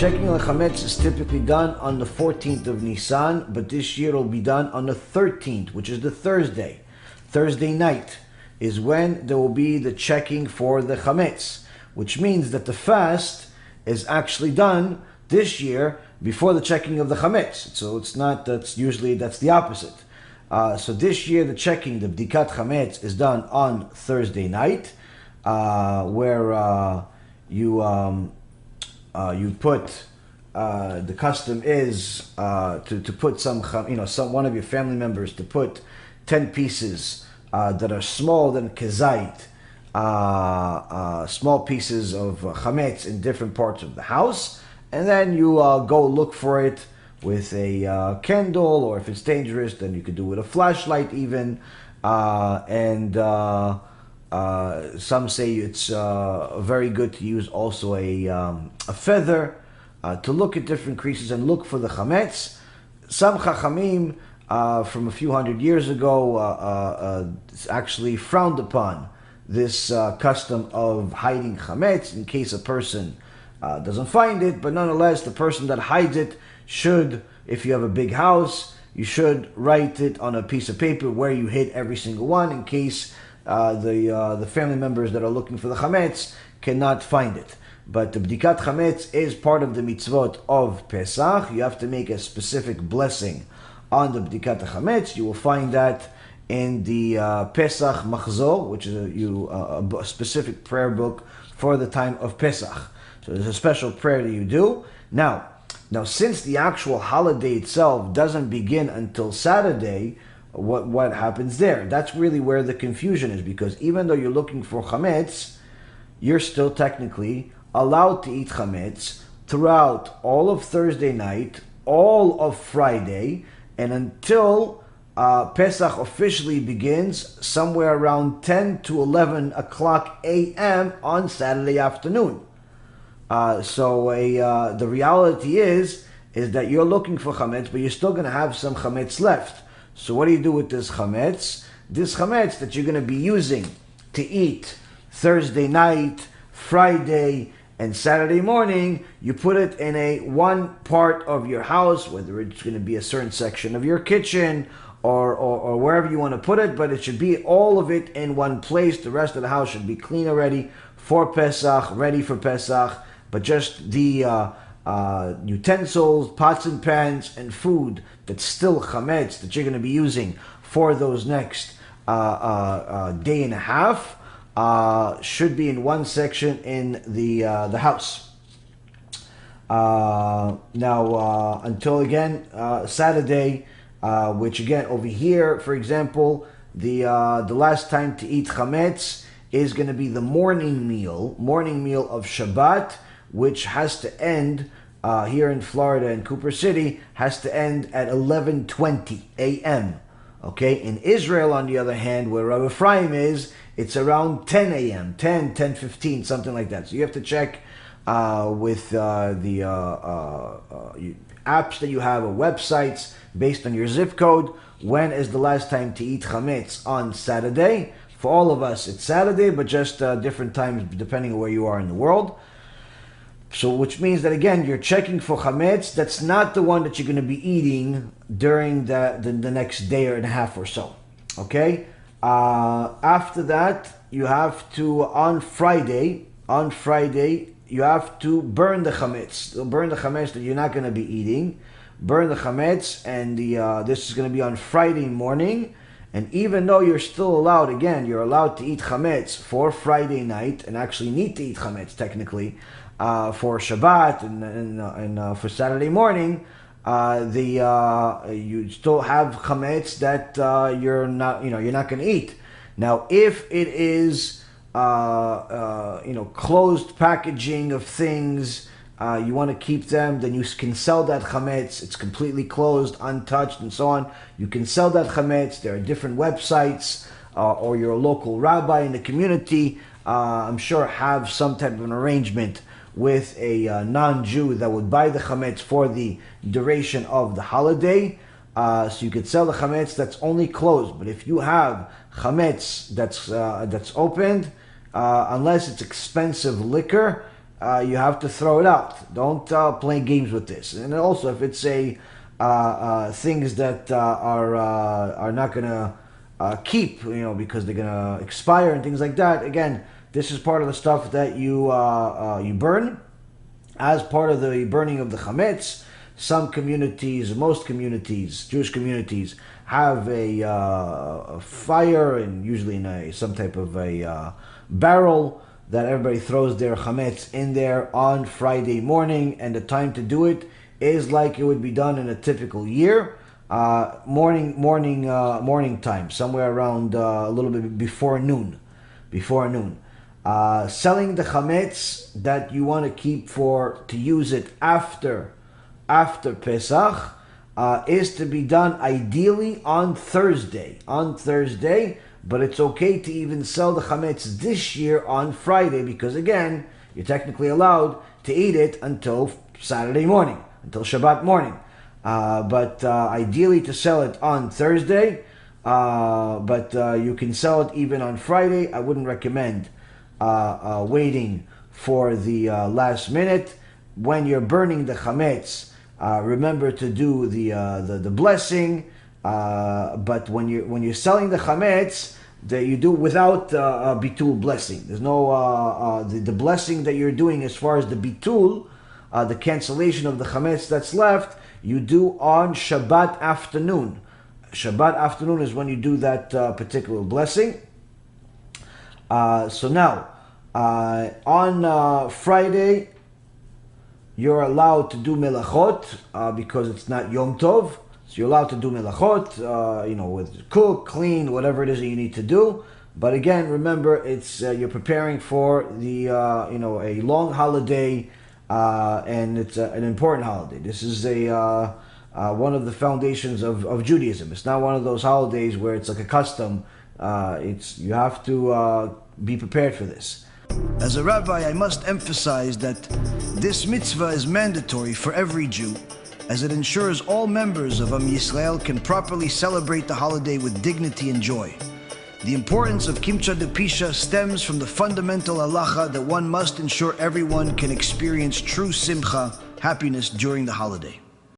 Checking the Chametz is typically done on the 14th of Nissan, but this year it will be done on the 13th, which is the Thursday. Thursday night is when there will be the checking for the Chametz, which means that the fast is actually done this year before the checking of the Chametz. So it's not, that's the opposite. So this year the checking, the Bdikat Chametz, is done on Thursday night, where you put, the custom is to put one of your family members to put 10 pieces that are smaller than kezait, small pieces of chametz in different parts of the house, and then you go look for it with a candle, or if it's dangerous, then you could do it with a flashlight even, and some say it's very good to use also a feather to look at different creases and look for the chametz. Some chachamim from a few hundred years ago actually frowned upon this custom of hiding chametz in case a person doesn't find it, but nonetheless the person that hides it should, if you have a big house, you should write it on a piece of paper where you hid every single one, in case the family members that are looking for the chametz cannot find it. But the bdikat chametz is part of the mitzvot of Pesach. You have to make a specific blessing on the bdikat chametz. You will find that in the Pesach Machzor, which is a specific prayer book for the time of Pesach. So there's a special prayer that you do. Now, since the actual holiday itself doesn't begin until Saturday, what happens there? That's really where the confusion is, because even though you're looking for chametz, you're still technically allowed to eat chametz throughout all of Thursday night, all of Friday, and until Pesach officially begins somewhere around 10 to 11 o'clock a.m. on Saturday afternoon. So the reality is that you're looking for chametz, but you're still going to have some chametz left. So what do you do with this chametz? This chametz that you're going to be using to eat Thursday night, Friday, and Saturday morning, you put it in one part of your house, whether it's going to be a certain section of your kitchen or wherever you want to put it, but it should be all of it in one place. The rest of the house should be clean already for Pesach, ready for Pesach, but just the utensils, pots and pans, and food that's still chametz that you're going to be using for those next day and a half should be in one section in the house. Now, until again Saturday, which again over here, for example, the last time to eat chametz is going to be the morning meal of Shabbat, which has to end here in Florida, in Cooper City, has to end at 11:20 a.m. Okay, in Israel, on the other hand, where Rabbi Avrechim is, it's around 10 a.m., 10:15, something like that. So you have to check with the apps that you have, or websites, based on your zip code, when is the last time to eat chametz on Saturday. For all of us, it's Saturday, but just different times depending on where you are in the world. So, which means that again, you're checking for chametz. That's not the one that you're going to be eating during the next day and a half or so. Okay. After that, you have to on Friday. You have to burn the chametz. Burn the chametz that you're not going to be eating. Burn the chametz, and this is going to be on Friday morning. And even though you're still allowed, again, you're allowed to eat chametz for Friday night, and actually need to eat chametz technically for Shabbat and for Saturday morning, you still have chametz that you're not going to eat. Now, if it is closed packaging of things, you want to keep them, then you can sell that chametz. It's completely closed, untouched, and so on. You can sell that chametz. There are different websites, or your local rabbi in the community, I'm sure, have some type of an arrangement with a non-Jew that would buy the chametz for the duration of the holiday. So you could sell the chametz that's only closed. But if you have chametz that's opened, unless it's expensive liquor, you have to throw it out. Don't play games with this. And also, if it's a things that are not gonna keep, because they're gonna expire and things like that. Again, this is part of the stuff that you burn as part of the burning of the chametz. Some communities, most communities, Jewish communities, have a fire, and usually in some type of a barrel that everybody throws their chametz in there on Friday morning, and the time to do it is like it would be done in a typical year, morning time, somewhere around a little bit before noon. Selling the chametz that you want to keep to use it after Pesach is to be done ideally on Thursday, but it's okay to even sell the chametz this year on Friday, because again, you're technically allowed to eat it until Saturday morning, until Shabbat morning. But ideally to sell it on Thursday, but you can sell it even on Friday. I wouldn't recommend waiting for the last minute. When you're burning the chametz, remember to do the blessing. But when you're selling the chametz, that you do without bitul blessing. There's no the blessing that you're doing as far as the bitul, the cancellation of the chametz that's left, you do on Shabbat afternoon. Shabbat afternoon is when you do that particular blessing. So now, on Friday, you're allowed to do melachot because it's not Yom Tov. So you're allowed to do melachot, with cook, clean, whatever it is that you need to do. But again, remember, it's you're preparing for the a long holiday, and it's an important holiday. This is one of the foundations of Judaism. It's not one of those holidays where it's like a custom. You have to be prepared for this. As a rabbi, I must emphasize that this mitzvah is mandatory for every Jew, as it ensures all members of Am Yisrael can properly celebrate the holiday with dignity and joy. The importance of Kimcha de Pisha stems from the fundamental halacha that one must ensure everyone can experience true simcha, happiness during the holiday.